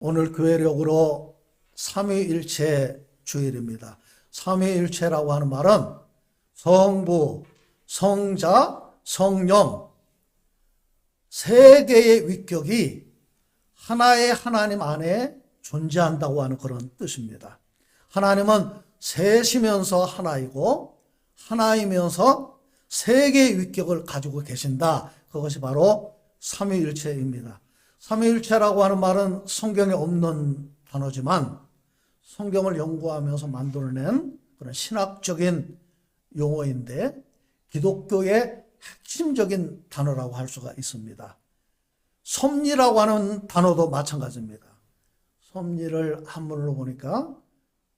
오늘 교회력으로 삼위일체 주일입니다. 삼위일체라고 하는 말은 성부, 성자, 성령 세 개의 위격이 하나의 하나님 안에 존재한다고 하는 그런 뜻입니다. 하나님은 셋이면서 하나이고 하나이면서 세 개의 위격을 가지고 계신다. 그것이 바로 삼위일체입니다. 삼위일체라고 하는 말은 성경에 없는 단어지만 성경을 연구하면서 만들어낸 그런 신학적인 용어인데 기독교의 핵심적인 단어라고 할 수가 있습니다. 섭리라고 하는 단어도 마찬가지입니다. 섭리를 한문으로 보니까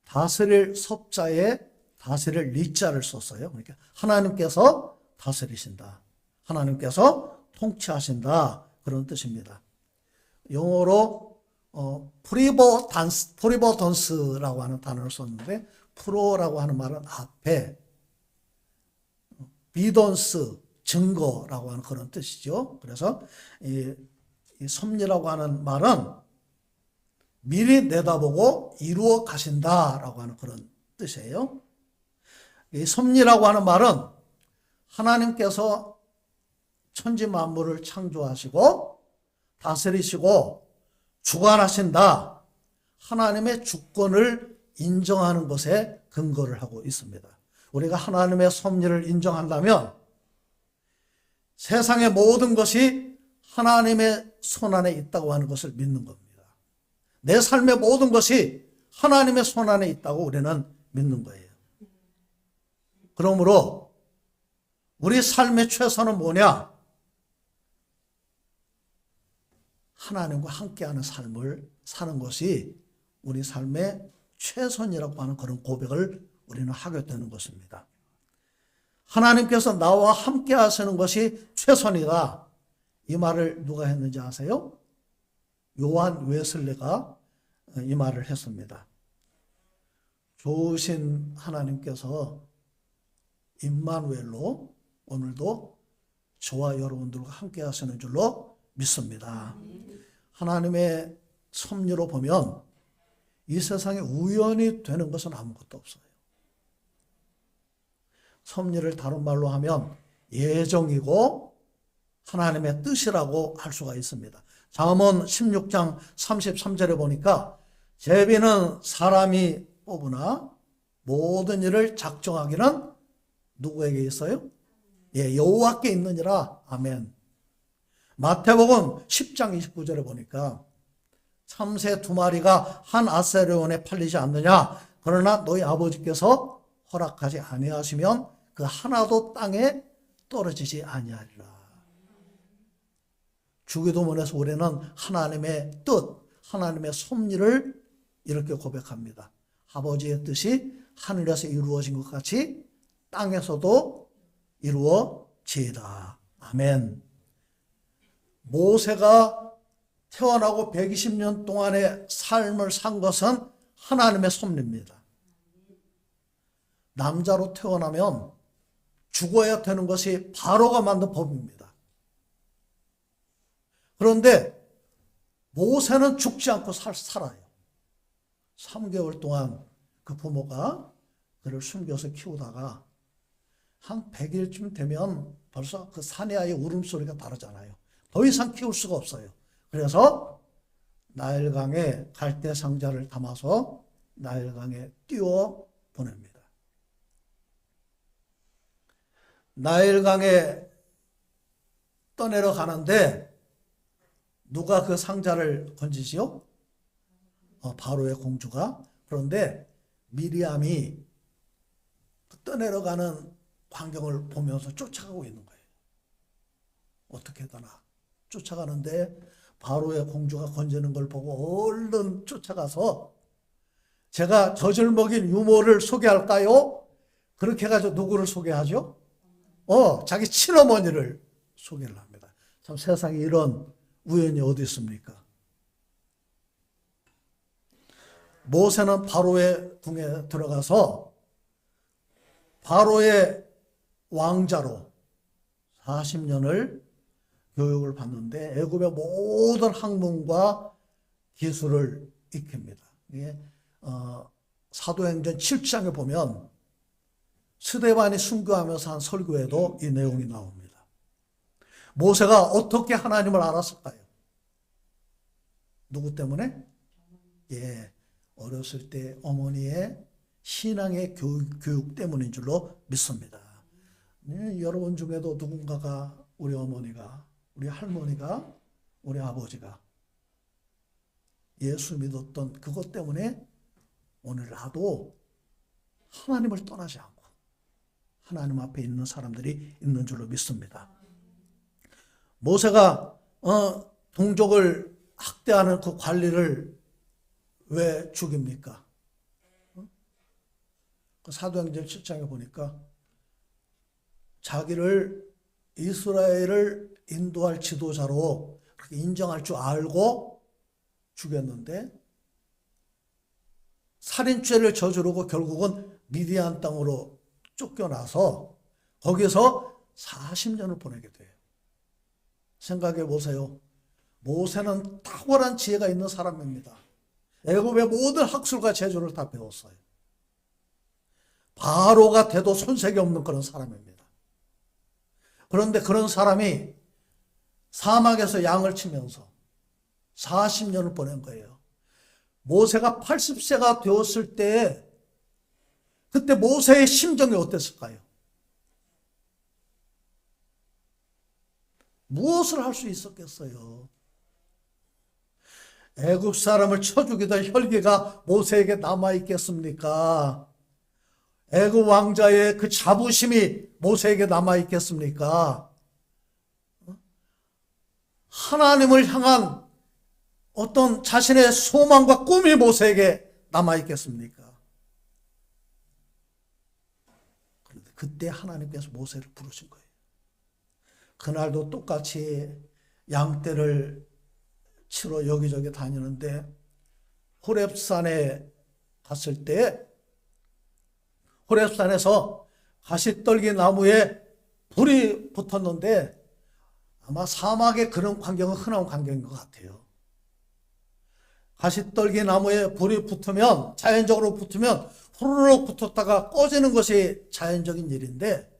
다스릴 섭자에 다스릴 리자를 썼어요. 그러니까 하나님께서 다스리신다. 하나님께서 통치하신다. 그런 뜻입니다. 영어로 프리버던스라고 하는 단어를 썼는데 프로라고 하는 말은 앞에, 비던스, 증거라고 하는 그런 뜻이죠. 그래서 이 섭리라고 하는 말은 미리 내다보고 이루어 가신다라고 하는 그런 뜻이에요. 이 섭리라고 하는 말은 하나님께서 천지 만물을 창조하시고 다스리시고 주관하신다. 하나님의 주권을 인정하는 것에 근거를 하고 있습니다. 우리가 하나님의 섭리를 인정한다면 세상의 모든 것이 하나님의 손안에 있다고 하는 것을 믿는 겁니다. 내 삶의 모든 것이 하나님의 손안에 있다고 우리는 믿는 거예요. 그러므로 우리 삶의 최선은 뭐냐? 하나님과 함께하는 삶을 사는 것이 우리 삶의 최선이라고 하는 그런 고백을 우리는 하게 되는 것입니다. 하나님께서 나와 함께 하시는 것이 최선이다. 이 말을 누가 했는지 아세요? 요한 웨슬리가 이 말을 했습니다. 좋으신 하나님께서 임마누엘로 오늘도 저와 여러분들과 함께 하시는 줄로 믿습니다. 하나님의 섭리로 보면 이 세상에 우연히 되는 것은 아무것도 없어요. 섭리를 다른 말로 하면 예정이고 하나님의 뜻이라고 할 수가 있습니다. 잠언 16장 33절에 보니까 제비는 사람이 뽑으나 모든 일을 작정하기는 누구에게 있어요? 여호와께 있느니라. 아멘. 마태복음 10장 29절에 보니까 참새 2마리가 한 아세르온에 팔리지 않느냐. 그러나 너희 아버지께서 허락하지 아니하시면 그 하나도 땅에 떨어지지 아니하리라. 주기도문에서 우리는 하나님의 뜻, 하나님의 섭리를 이렇게 고백합니다. 아버지의 뜻이 하늘에서 이루어진 것 같이 땅에서도 이루어지이다. 아멘. 모세가 태어나고 120년 동안의 삶을 산 것은 하나님의 섭리입니다. 남자로 태어나면 죽어야 되는 것이 바로가 만든 법입니다. 그런데 모세는 죽지 않고 살아요. 3개월 동안 그 부모가 그를 숨겨서 키우다가 한 100일쯤 되면 벌써 그 사내아이의 울음소리가 다르잖아요. 더 이상 키울 수가 없어요. 그래서 나일강에 갈대 상자를 담아서 나일강에 띄워 보냅니다. 나일강에 떠내려 가는데 누가 그 상자를 건지지요? 바로의 공주가. 그런데 미리암이 떠내려가는 광경을 보면서 쫓아가고 있는 거예요. 어떻게 되나 쫓아가는데 바로의 공주가 건지는 걸 보고 얼른 쫓아가서 제가 젖을 먹인 유모를 소개할까요? 그렇게 해가지고 누구를 소개하죠? 자기 친어머니를 소개를 합니다. 참 세상에 이런 우연이 어디 있습니까? 모세는 바로의 궁에 들어가서 바로의 왕자로 40년을 교육을 받는데 애굽의 모든 학문과 기술을 익힙니다. 이게 사도행전 7장에 보면 스데반이 순교하면서 한 설교에도 이 내용이 나옵니다. 모세가 어떻게 하나님을 알았을까요? 누구 때문에? 어렸을 때 어머니의 신앙의 교육 때문인 줄로 믿습니다. 여러분 중에도 누군가가 우리 어머니가, 우리 할머니가, 우리 아버지가 예수 믿었던 그것 때문에 오늘 나도 하나님을 떠나지 않고 하나님 앞에 있는 사람들이 있는 줄로 믿습니다. 모세가 동족을 학대하는 그 관리를 왜 죽입니까? 사도행전 7장에 보니까 자기를 이스라엘을 인도할 지도자로 그렇게 인정할 줄 알고 죽였는데 살인죄를 저지르고 결국은 미디안 땅으로 쫓겨나서 거기서 40년을 보내게 돼요. 생각해 보세요. 모세는 탁월한 지혜가 있는 사람입니다. 애굽의 모든 학술과 제조를 다 배웠어요. 바로가 돼도 손색이 없는 그런 사람입니다. 그런데 그런 사람이 사막에서 양을 치면서 40년을 보낸 거예요. 모세가 80세가 되었을 때 그때 모세의 심정이 어땠을까요? 무엇을 할 수 있었겠어요? 애굽 사람을 쳐 죽이던 혈기가 모세에게 남아있겠습니까? 애굽 왕자의 그 자부심이 모세에게 남아있겠습니까? 하나님을 향한 어떤 자신의 소망과 꿈이 모세에게 남아있겠습니까? 그런데 그때 하나님께서 모세를 부르신 거예요. 그날도 똑같이 양떼를 치러 여기저기 다니는데 호렙산에 갔을 때 호렙산에서 가시떨기 나무에 불이 붙었는데 아마 사막의 그런 광경은 흔한 광경인 것 같아요. 가시떨기 나무에 불이 붙으면 자연적으로 붙으면 후루룩 붙었다가 꺼지는 것이 자연적인 일인데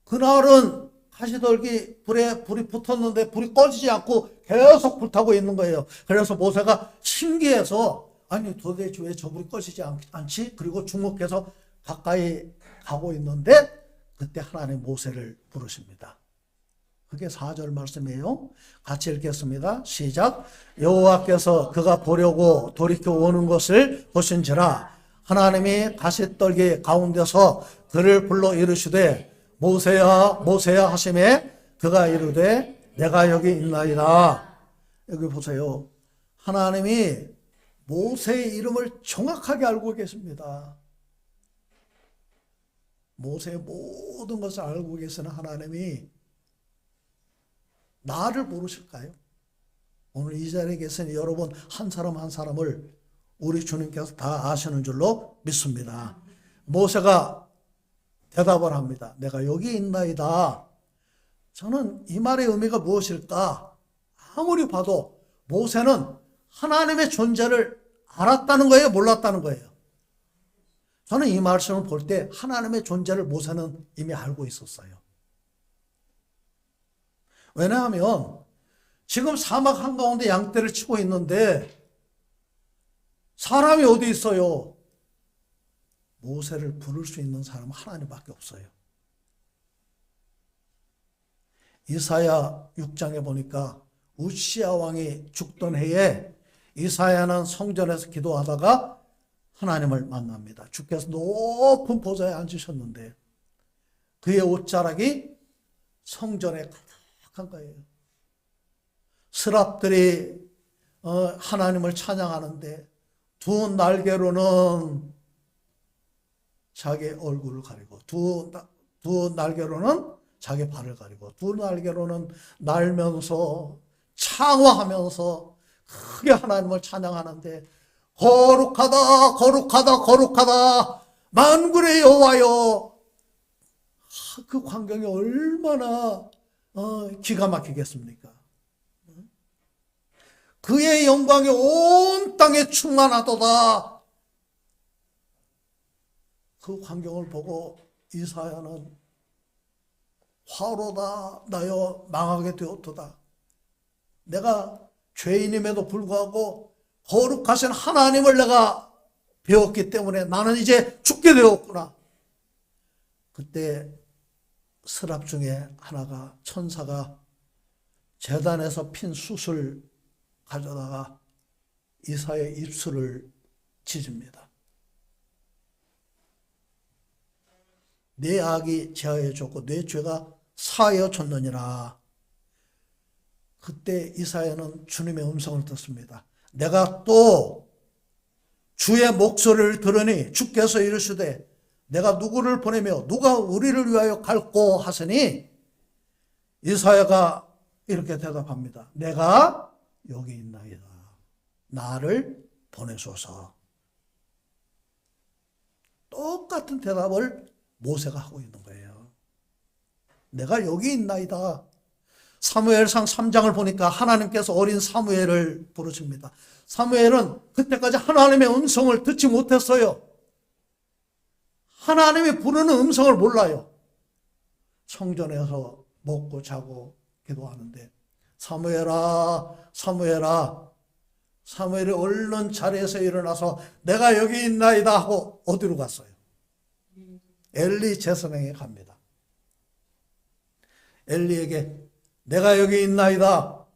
그날은 가시떨기 불에 불이 붙었는데 불이 꺼지지 않고 계속 불타고 있는 거예요. 그래서 모세가 신기해서 아니 도대체 왜 저 불이 꺼지지 않지? 그리고 주목해서 가까이 가고 있는데 그때 하나님 모세를 부르십니다. 그게 4절 말씀이에요. 같이 읽겠습니다. 시작. 여호와께서 그가 보려고 돌이켜 오는 것을 보신지라 하나님이 가시떨기 가운데서 그를 불러 이르시되 모세야 모세야 하시매 그가 이르되 내가 여기 있나이다. 여기 보세요. 하나님이 모세의 이름을 정확하게 알고 계십니다. 모세의 모든 것을 알고 계시는 하나님이 나를 모르실까요? 오늘 이 자리에 계신 여러분 한 사람 한 사람을 우리 주님께서 다 아시는 줄로 믿습니다. 모세가 대답을 합니다. 내가 여기 있나이다. 저는 이 말의 의미가 무엇일까? 아무리 봐도 모세는 하나님의 존재를 알았다는 거예요? 몰랐다는 거예요? 저는 이 말씀을 볼 때 하나님의 존재를 모세는 이미 알고 있었어요. 왜냐하면 지금 사막 한가운데 양떼를 치고 있는데 사람이 어디 있어요? 모세를 부를 수 있는 사람은 하나님밖에 없어요. 이사야 6장에 보니까 우시야 왕이 죽던 해에 이사야는 성전에서 기도하다가 하나님을 만납니다. 주께서 높은 보좌에 앉으셨는데 그의 옷자락이 성전에 가득한 거예요. 스랍들이 하나님을 찬양하는데 두 날개로는 자기 얼굴을 가리고 두 날개로는 자기 발을 가리고 두 날개로는 날면서 창화하면서 크게 하나님을 찬양하는데 거룩하다 거룩하다 거룩하다 만군의 여호와여. 그 광경이 얼마나 기가 막히겠습니까? 그의 영광이 온 땅에 충만하도다. 그 광경을 보고 이사야는 화로다 나여 망하게 되었도다. 내가 죄인임에도 불구하고 거룩하신 하나님을 내가 배웠기 때문에 나는 이제 죽게 되었구나. 그때 스랍 중에 하나가, 천사가 제단에서 핀 숯을 가져다가 이사야의 입술을 찢습니다. 내 악이 제하여 졌고 내 죄가 사하여 졌느니라. 그때 이사야는 주님의 음성을 듣습니다. 내가 또 주의 목소리를 들으니 주께서 이르시되 내가 누구를 보내며 누가 우리를 위하여 갈꼬 하시니 이사야가 이렇게 대답합니다. 내가 여기 있나이다. 나를 보내소서. 똑같은 대답을 모세가 하고 있는 거예요. 내가 여기 있나이다. 사무엘상 3장을 보니까 하나님께서 어린 사무엘을 부르십니다. 사무엘은 그때까지 하나님의 음성을 듣지 못했어요. 하나님이 부르는 음성을 몰라요. 성전에서 먹고 자고 기도하는데 사무엘아 사무엘아, 사무엘이 얼른 자리에서 일어나서 내가 여기 있나이다 하고 어디로 갔어요? 엘리 제사장에게 갑니다. 엘리에게 내가 여기 있나이다.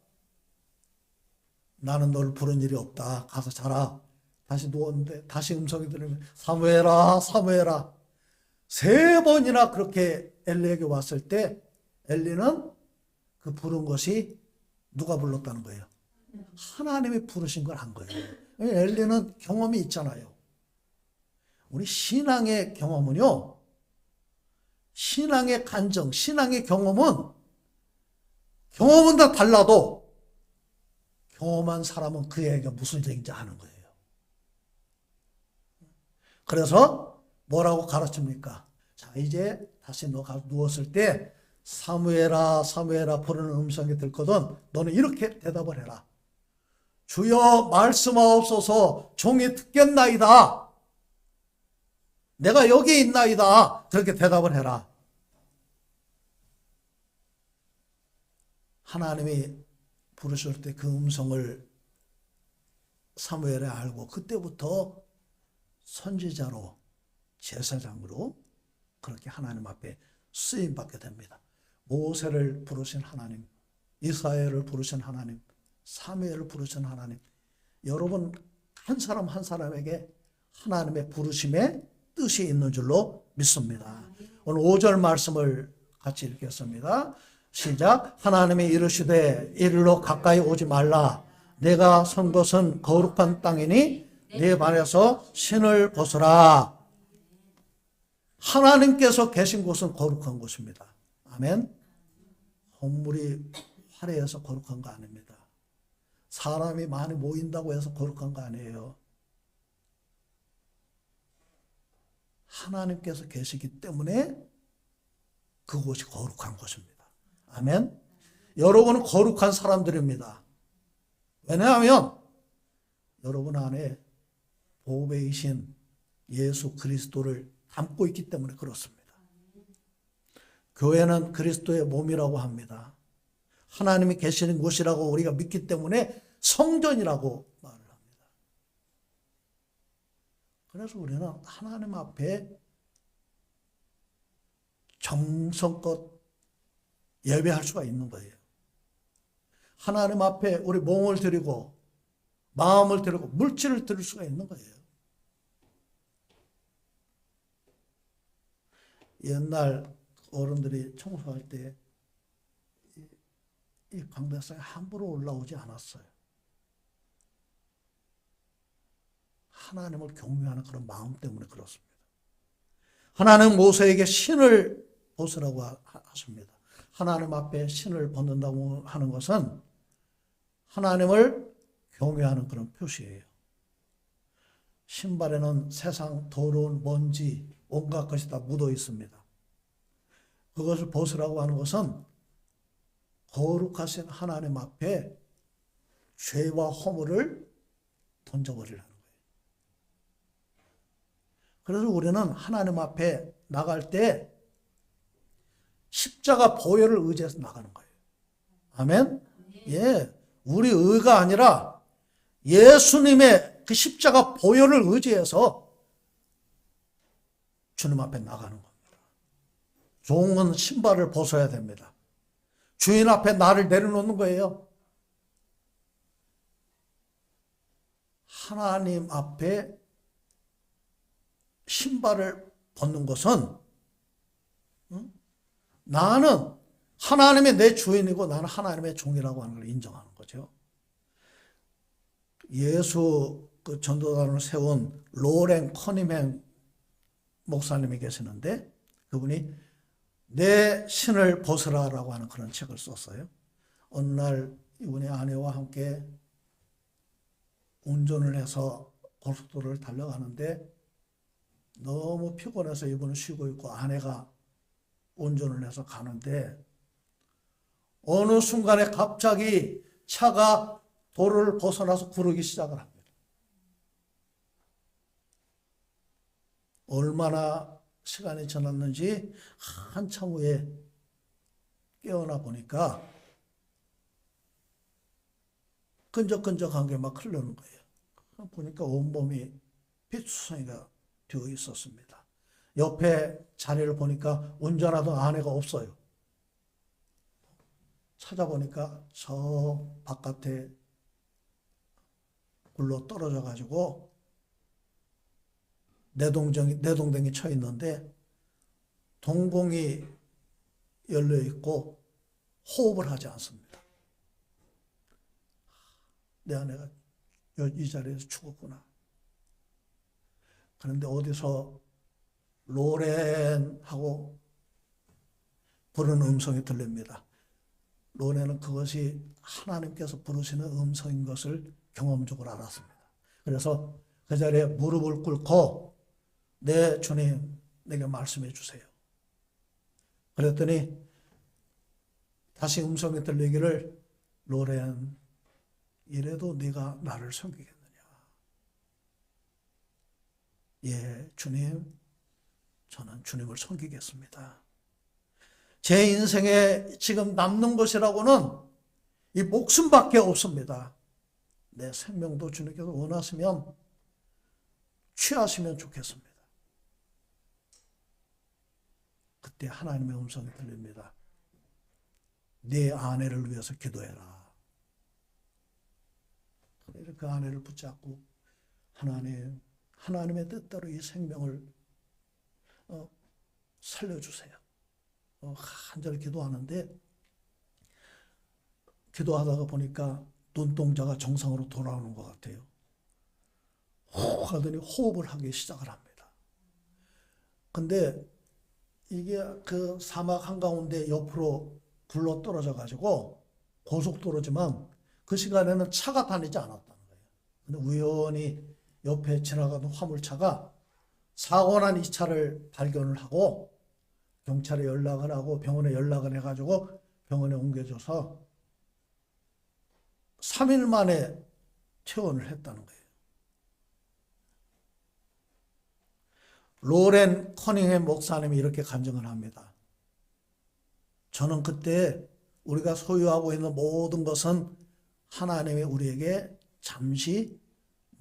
나는 너를 부른 일이 없다. 가서 자라. 다시 누웠는데 다시 음성이 들리면 사무엘아 사무엘아. 3번이나 그렇게 엘리에게 왔을 때 엘리는 그 부른 것이 누가 불렀다는 거예요? 하나님이 부르신 걸 한 거예요. 엘리는 경험이 있잖아요. 우리 신앙의 경험은요, 신앙의 간증, 신앙의 경험은 다 달라도 경험한 사람은 그 얘기가 무슨 얘기인지 아는 거예요. 그래서 뭐라고 가르칩니까? 자, 이제 다시 너가 누웠을 때 사무엘아 사무엘아 부르는 음성이 들거든 너는 이렇게 대답을 해라. 주여 말씀하옵소서 종이 듣겠나이다. 내가 여기 있나이다. 그렇게 대답을 해라. 하나님이 부르실 때 그 음성을 사무엘이 알고 그때부터 선지자로 제사장으로 그렇게 하나님 앞에 쓰임받게 됩니다. 모세를 부르신 하나님, 이사야를 부르신 하나님, 사무엘을 부르신 하나님, 여러분 한 사람 한 사람에게 하나님의 부르심의 뜻이 있는 줄로 믿습니다. 오늘 5절 말씀을 같이 읽겠습니다. 시작. 하나님이 이르시되 이리로 가까이 오지 말라. 내가 선 곳은 거룩한 땅이니 네 발에서 신을 벗으라. 하나님께서 계신 곳은 거룩한 곳입니다. 아멘. 건물이 화려해서 거룩한 거 아닙니다. 사람이 많이 모인다고 해서 거룩한 거 아니에요. 하나님께서 계시기 때문에 그곳이 거룩한 곳입니다. 아멘. 여러분은 거룩한 사람들입니다. 왜냐하면 여러분 안에 보배이신 예수 그리스도를 담고 있기 때문에 그렇습니다. 교회는 그리스도의 몸이라고 합니다. 하나님이 계시는 곳이라고 우리가 믿기 때문에 성전이라고 말을 합니다. 그래서 우리는 하나님 앞에 정성껏 예배할 수가 있는 거예요. 하나님 앞에 우리 몸을 드리고 마음을 드리고 물질을 드릴 수가 있는 거예요. 옛날 어른들이 청소할 때 이 광배상에 함부로 올라오지 않았어요. 하나님을 경외하는 그런 마음 때문에 그렇습니다. 하나님 모세에게 신을 벗으라고 하십니다. 하나님 앞에 신을 벗는다고 하는 것은 하나님을 경외하는 그런 표시예요. 신발에는 세상 더러운 먼지, 온갖 것이 다 묻어 있습니다. 그것을 벗으라고 하는 것은 거룩하신 하나님 앞에 죄와 허물을 던져버리라는 거예요. 그래서 우리는 하나님 앞에 나갈 때 십자가 보혈을 의지해서 나가는 거예요. 아멘? 예. 우리 의가 아니라 예수님의 그 십자가 보혈을 의지해서 주님 앞에 나가는 겁니다. 종은 신발을 벗어야 됩니다. 주인 앞에 나를 내려놓는 거예요. 하나님 앞에 신발을 벗는 것은 나는 하나님의 내 주인이고 나는 하나님의 종이라고 하는 걸 인정하는 거죠. 예수 그 전도단을 세운 로렌 커닝햄 목사님이 계시는데 그분이 내 신을 벗으라라고 하는 그런 책을 썼어요. 어느 날 이분의 아내와 함께 운전을 해서 고속도로를 달려가는데 너무 피곤해서 이분은 쉬고 있고 아내가 운전을 해서 가는데 어느 순간에 갑자기 차가 도로를 벗어나서 구르기 시작을 합니다. 얼마나 시간이 지났는지 한참 후에 깨어나 보니까 끈적끈적한 게 막 흐르는 거예요. 보니까 온몸이 피투성이가 되어 있었습니다. 옆에 자리를 보니까 운전하던 아내가 없어요. 찾아보니까 저 바깥에 굴러 떨어져 가지고 내동댕이 쳐 있는데 동공이 열려 있고 호흡을 하지 않습니다. 내 아내가 이 자리에서 죽었구나. 그런데 어디서 로렌하고 부르는 음성이 들립니다. 로렌은 그것이 하나님께서 부르시는 음성인 것을 경험적으로 알았습니다. 그래서 그 자리에 무릎을 꿇고 네 주님 내게 말씀해 주세요. 그랬더니 다시 음성이 들리기를 로렌 이래도 네가 나를 섬기겠느냐. 예 주님 저는 주님을 섬기겠습니다. 제 인생에 지금 남는 것이라고는 이 목숨밖에 없습니다. 내 생명도 주님께서 원하시면 취하시면 좋겠습니다. 그때 하나님의 음성이 들립니다. 네 아내를 위해서 기도해라. 그 아내를 붙잡고 하나님의 뜻대로 이 생명을 살려주세요. 간절히 기도하는데 기도하다가 보니까 눈동자가 정상으로 돌아오는 것 같아요. 호 하더니 호흡을 하기 시작을 합니다. 근데 이게 그 사막 한가운데 옆으로 굴러 떨어져 가지고 고속도로지만 그 시간에는 차가 다니지 않았다는 거예요. 근데 우연히 옆에 지나가던 화물차가 사고 난 이 차를 발견을 하고 경찰에 연락을 하고 병원에 연락을 해가지고 병원에 옮겨줘서 3일 만에 퇴원을 했다는 거예요. 로렌 커닝햄 목사님이 이렇게 간증을 합니다. 저는 그때 우리가 소유하고 있는 모든 것은 하나님이 우리에게 잠시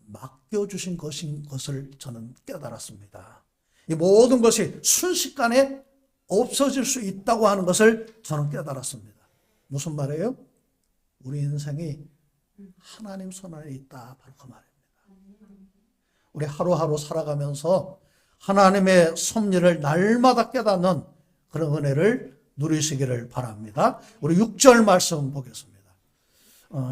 맡겨주신 것인 것을 저는 깨달았습니다. 이 모든 것이 순식간에 없어질 수 있다고 하는 것을 저는 깨달았습니다. 무슨 말이에요? 우리 인생이 하나님 손 안에 있다. 바로 그 말입니다. 우리 하루하루 살아가면서 하나님의 섭리를 날마다 깨닫는 그런 은혜를 누리시기를 바랍니다. 우리 6절 말씀 보겠습니다.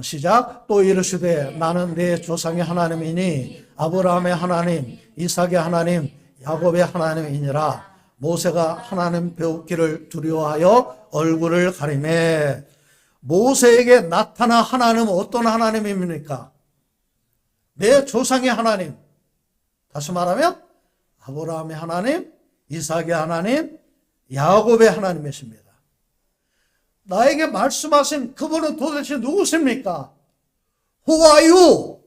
시작. 또 이르시되 나는 내 조상의 하나님이니 아브라함의 하나님, 이삭의 하나님, 야곱의 하나님이니라. 모세가 하나님 배우기를 두려워하여 얼굴을 가리매. 모세에게 나타난 하나님은 어떤 하나님입니까? 내 조상의 하나님. 다시 말하면 아브라함의 하나님, 이삭의 하나님, 야곱의 하나님이십니다. 나에게 말씀하신 그분은 도대체 누구십니까? Who are you?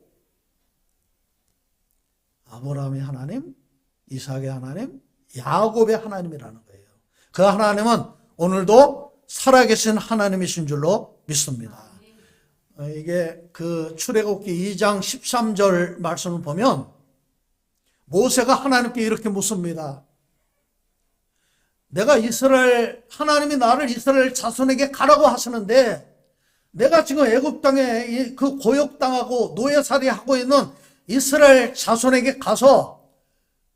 아브라함의 하나님, 이삭의 하나님, 야곱의 하나님이라는 거예요. 그 하나님은 오늘도 살아계신 하나님이신 줄로 믿습니다. 이게 그 출애굽기 2장 13절 말씀을 보면 모세가 하나님께 이렇게 묻습니다. 내가 하나님이 나를 이스라엘 자손에게 가라고 하시는데 내가 지금 애굽 땅에 그 고역당하고 노예살이 하고 있는 이스라엘 자손에게 가서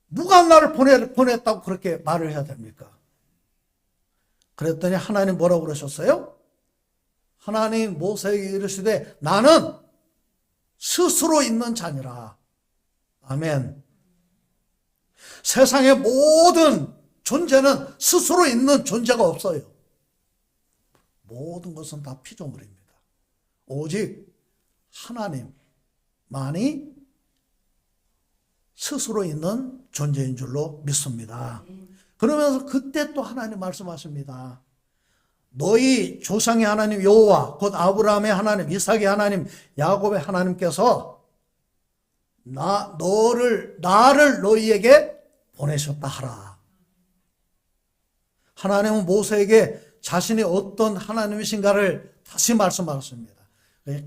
누가 나를 보냈다고 그렇게 말을 해야 됩니까? 그랬더니 하나님 뭐라고 그러셨어요? 하나님 모세에게 이르시되 나는 스스로 있는 자니라. 아멘. 세상의 모든 존재는 스스로 있는 존재가 없어요. 모든 것은 다 피조물입니다. 오직 하나님만이 스스로 있는 존재인 줄로 믿습니다. 그러면서 그때 또 하나님 말씀하십니다. 너희 조상의 하나님 여호와 곧 아브라함의 하나님, 이삭의 하나님, 야곱의 하나님께서 나를 너희에게 보내셨다 하라. 하나님은 모세에게 자신이 어떤 하나님이신가를 다시 말씀하셨습니다.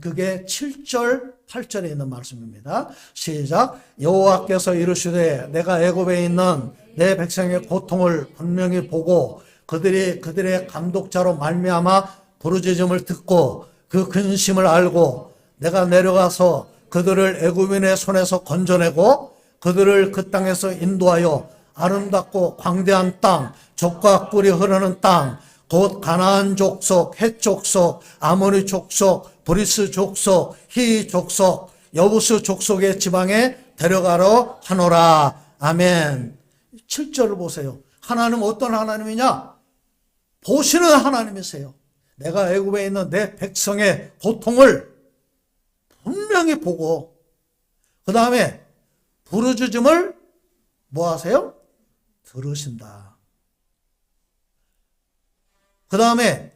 그게 7절, 8절에 있는 말씀입니다. 시작. 여호와께서 이르시되 내가 애굽에 있는 내 백성의 고통을 분명히 보고 그들의 감독자로 말미암아 부르짖음을 듣고 그 근심을 알고 내가 내려가서 그들을 애굽인의 손에서 건져내고 그들을 그 땅에서 인도하여 아름답고 광대한 땅, 젖과 꿀이 흐르는 땅, 곧 가나안 족속, 헷 족속, 아모리 족속, 브리스 족속, 히 족속, 여부스 족속의 지방에 데려가러 하노라. 아멘. 7절을 보세요. 하나님은 어떤 하나님이냐? 보시는 하나님이세요. 내가 애굽에 있는 내 백성의 고통을 분명히 보고 그 다음에 부르짖음을 뭐 하세요? 들으신다. 그 다음에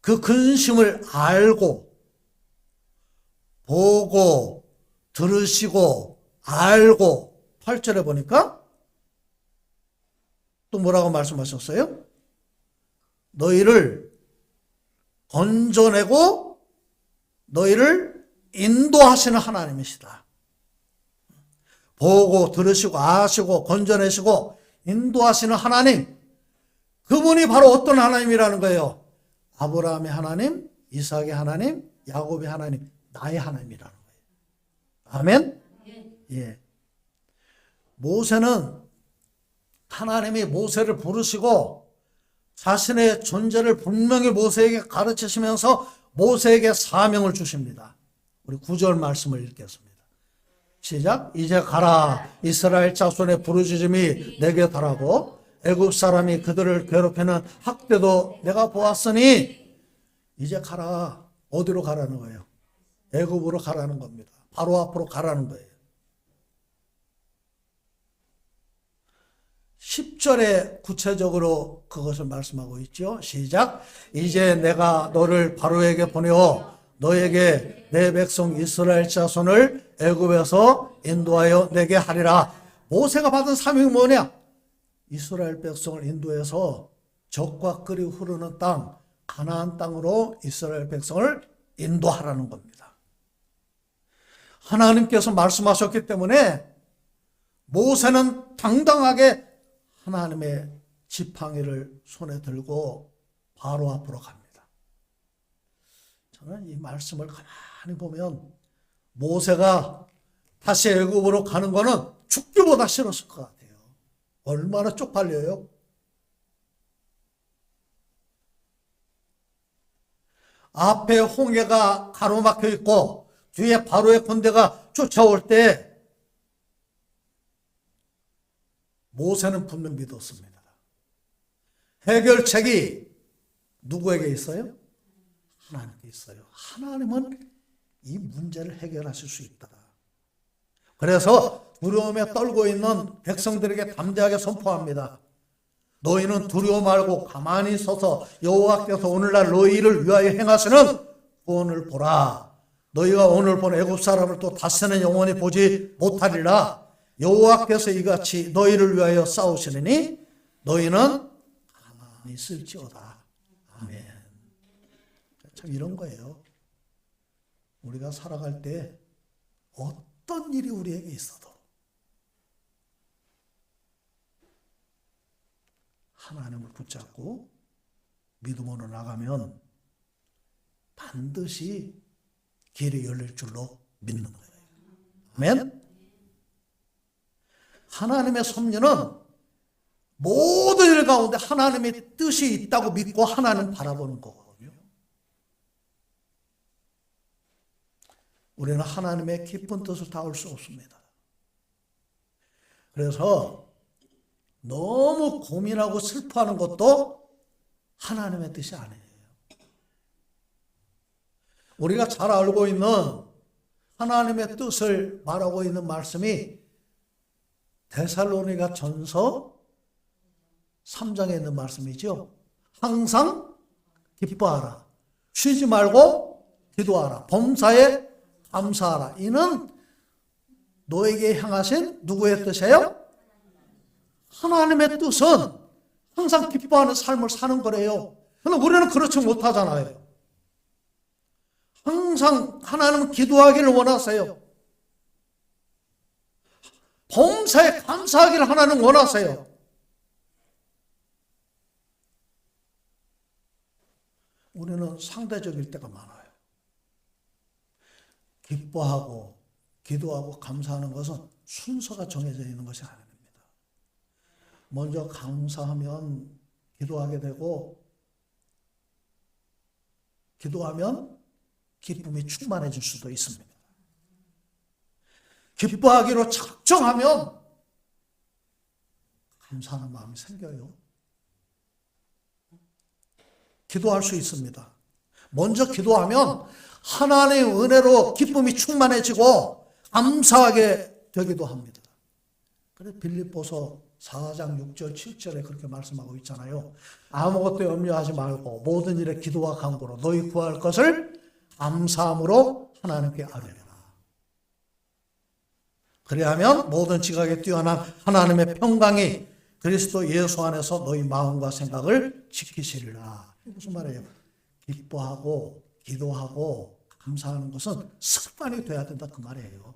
그 근심을 알고 보고 들으시고 알고 8절에 보니까 또 뭐라고 말씀하셨어요? 너희를 건져내고 너희를 인도하시는 하나님이시다. 보고 들으시고 아시고 건져내시고 인도하시는 하나님, 그분이 바로 어떤 하나님이라는 거예요? 아브라함의 하나님, 이삭의 하나님, 야곱의 하나님, 나의 하나님이라는 거예요. 아멘? 예. 모세는 하나님이 모세를 부르시고 자신의 존재를 분명히 모세에게 가르치시면서 모세에게 사명을 주십니다. 우리 9절 말씀을 읽겠습니다. 시작. 이제 가라. 이스라엘 자손의 부르짖음이 내게 달하고 애굽 사람이 그들을 괴롭히는 학대도 내가 보았으니 이제 가라. 어디로 가라는 거예요? 애굽으로 가라는 겁니다. 바로 앞으로 가라는 거예요. 10절에 구체적으로 그것을 말씀하고 있죠. 시작. 이제 내가 너를 바로에게 보내어 너에게 내 백성 이스라엘 자손을 애굽에서 인도하여 내게 하리라. 모세가 받은 사명이 뭐냐? 이스라엘 백성을 인도해서 젖과 꿀이 흐르는 땅, 가나안 땅으로 이스라엘 백성을 인도하라는 겁니다. 하나님께서 말씀하셨기 때문에 모세는 당당하게 하나님의 지팡이를 손에 들고 바로 앞으로 갑니다. 저는 이 말씀을 가만히 보면 모세가 다시 애굽으로 가는 거는 죽기보다 싫었을 것 같아요. 얼마나 쪽팔려요? 앞에 홍해가 가로막혀 있고 뒤에 바로의 군대가 쫓아올 때 모세는 분명 믿었습니다. 해결책이 누구에게 있어요? 하나님께 있어요. 하나님은 이 문제를 해결하실 수 있다. 그래서 두려움에 떨고 있는 백성들에게 담대하게 선포합니다. 너희는 두려워 말고 가만히 서서 여호와께서 오늘날 너희를 위하여 행하시는 구원을 보라. 너희가 오늘 본 애굽 사람을 또 다시는 영원히 보지 못하리라. 여호와께서 이같이 너희를 위하여 싸우시느니 너희는 가만히 있을지어다. 아멘. 참 이런 거예요. 우리가 살아갈 때 어떤 일이 우리에게 있어도 하나님을 붙잡고 믿음으로 나가면 반드시 길이 열릴 줄로 믿는 거예요. 아멘. 하나님의 섭리는 모든 일 가운데 하나님의 뜻이 있다고 믿고 하나님 바라보는 거거든요. 우리는 하나님의 깊은 뜻을 다 알 수 없습니다. 그래서 너무 고민하고 슬퍼하는 것도 하나님의 뜻이 아니에요. 우리가 잘 알고 있는 하나님의 뜻을 말하고 있는 말씀이 데살로니가 전서 3장에 있는 말씀이죠. 항상 기뻐하라. 쉬지 말고 기도하라. 범사에 감사하라. 이는 너에게 향하신 누구의 뜻이에요? 하나님의 뜻은 항상 기뻐하는 삶을 사는 거래요. 그런데 우리는 그렇지 못하잖아요. 항상 하나님은 기도하기를 원하세요. 범사에 감사하기를 하나님 원하세요. 우리는 상대적일 때가 많아요. 기뻐하고 기도하고 감사하는 것은 순서가 정해져 있는 것이 아닙니다. 먼저 감사하면 기도하게 되고 기도하면 기쁨이 충만해질 수도 있습니다. 기뻐하기로 작정하면 감사하는 마음이 생겨요. 기도할 수 있습니다. 먼저 기도하면 하나님의 은혜로 기쁨이 충만해지고 감사하게 되기도 합니다. 그래서 빌립보서 4장 6절 7절에 그렇게 말씀하고 있잖아요. 아무것도 염려하지 말고 모든 일에 기도와 간구로 너희 구할 것을 감사함으로 하나님께 아뢰라. 그리하면 모든 지각에 뛰어난 하나님의 평강이 그리스도 예수 안에서 너희 마음과 생각을 지키시리라. 무슨 말이에요? 기뻐하고 기도하고 감사하는 것은 습관이 돼야 된다 그 말이에요.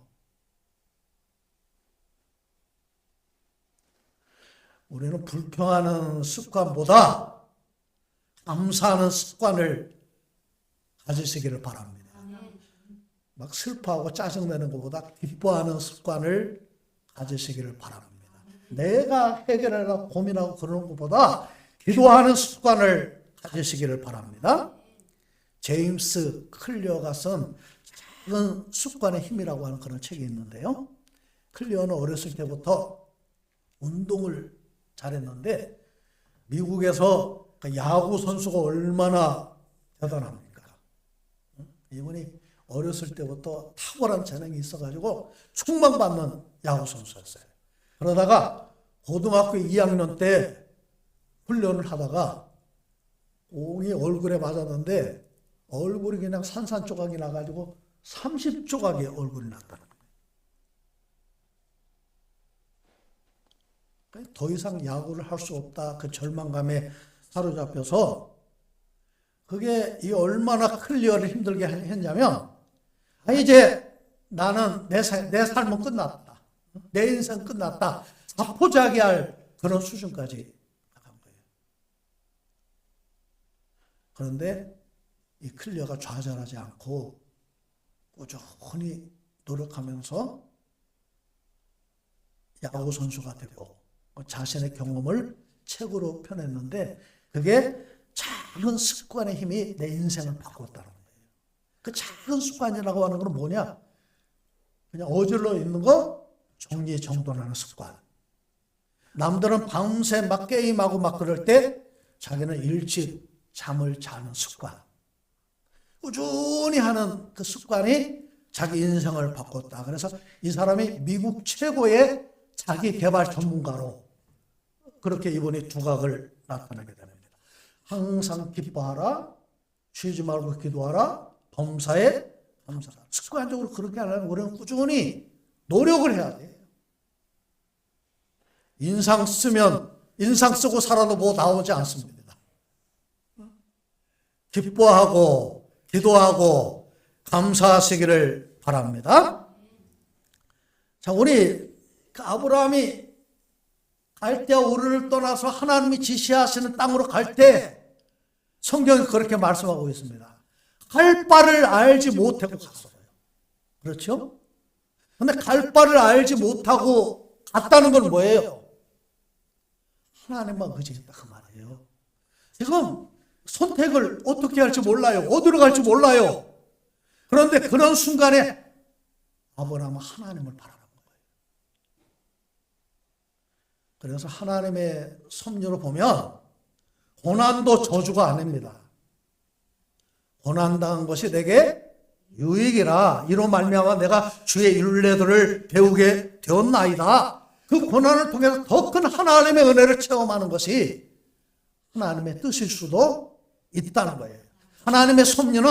우리는 불평하는 습관보다 감사하는 습관을 가지시기를 바랍니다. 막 슬퍼하고 짜증내는 것보다 기뻐하는 습관을 가지시기를 바랍니다. 내가 해결하려고 고민하고 그러는 것보다 기도하는 습관을 가지시기를 바랍니다. 제임스 클리어가 쓴 작은 습관의 힘이라고 하는 그런 책이 있는데요. 클리어는 어렸을 때부터 운동을 잘했는데 미국에서 야구 선수가 얼마나 대단합니까? 이분이 어렸을 때부터 탁월한 재능이 있어가지고 충망받는 야구 선수였어요. 그러다가 고등학교 2학년 때 훈련을 하다가 공이 얼굴에 맞았는데 얼굴이 그냥 산산조각이 나가지고 30조각의 얼굴이 났다는 거예요. 더 이상 야구를 할 수 없다 그 절망감에 사로잡혀서 그게 이 얼마나 클리어를 힘들게 했냐면 이제 나는 내 삶은 끝났다. 내 인생 끝났다. 자포자기할 그런 수준까지 나간 거예요. 그런데 이 클리어가 좌절하지 않고 꾸준히 노력하면서 야구 선수가 되고 자신의 경험을 책으로 펴냈는데 그게 작은 습관의 힘이 내 인생을 바꿨다는 거예요. 그 작은 습관이라고 하는 건 뭐냐? 그냥 어질러 있는 거 정리정돈하는 습관. 남들은 밤새 막 게임하고 막 그럴 때 자기는 일찍 잠을 자는 습관. 꾸준히 하는 그 습관이 자기 인생을 바꿨다. 그래서 이 사람이 미국 최고의 자기 개발 전문가로 그렇게 이분이 두각을 나타내게 됩니다. 항상 기뻐하라, 쉬지 말고 기도하라, 범사에 감사가. 습관적으로 그렇게 하려면 우리는 꾸준히 노력을 해야 돼요. 인상 쓰고 살아도 뭐 나오지 않습니다. 기뻐하고 기도하고 감사하시기를 바랍니다. 자, 우리 아브라함이 갈대아 우르를 떠나서 하나님이 지시하시는 땅으로 갈 때 성경이 그렇게 말씀하고 있습니다. 갈 바를 알지 못하고 갔어요. 그렇죠? 근데 갈 바를 알지 못하고 갔다는 건 뭐예요? 하나님만 의지했다 그 말이에요. 지금 선택을 어떻게 할지 몰라요. 어디로 갈지 몰라요. 그런데 그런 순간에 아브라함은 하나님을 바라는 거예요. 그래서 하나님의 섭리로 보면 고난도 저주가 아닙니다. 고난당한 것이 내게 유익이라 이로 말미암아 내가 주의 율례들을 배우게 되었나이다. 그 고난을 통해서 더 큰 하나님의 은혜를 체험하는 것이 하나님의 뜻일 수도 있다는 거예요. 하나님의 섭리는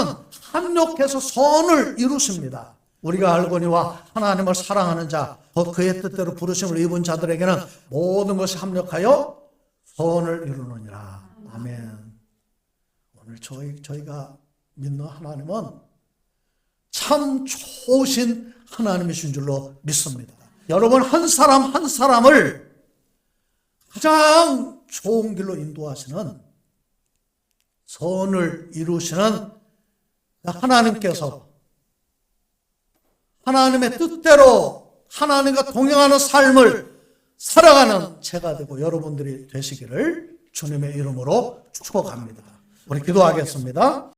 합력해서 선을 이루십니다. 우리가 알거니와 하나님을 사랑하는 자, 곧 그의 뜻대로 부르심을 입은 자들에게는 모든 것이 합력하여 선을 이루느니라. 아멘. 오늘 저희가 믿는 하나님은 참 좋으신 하나님이신 줄로 믿습니다. 여러분 한 사람 한 사람을 가장 좋은 길로 인도하시는 선을 이루시는 하나님께서 하나님의 뜻대로 하나님과 동행하는 삶을 살아가는 제가 되고 여러분들이 되시기를 주님의 이름으로 축복합니다. 우리 기도하겠습니다.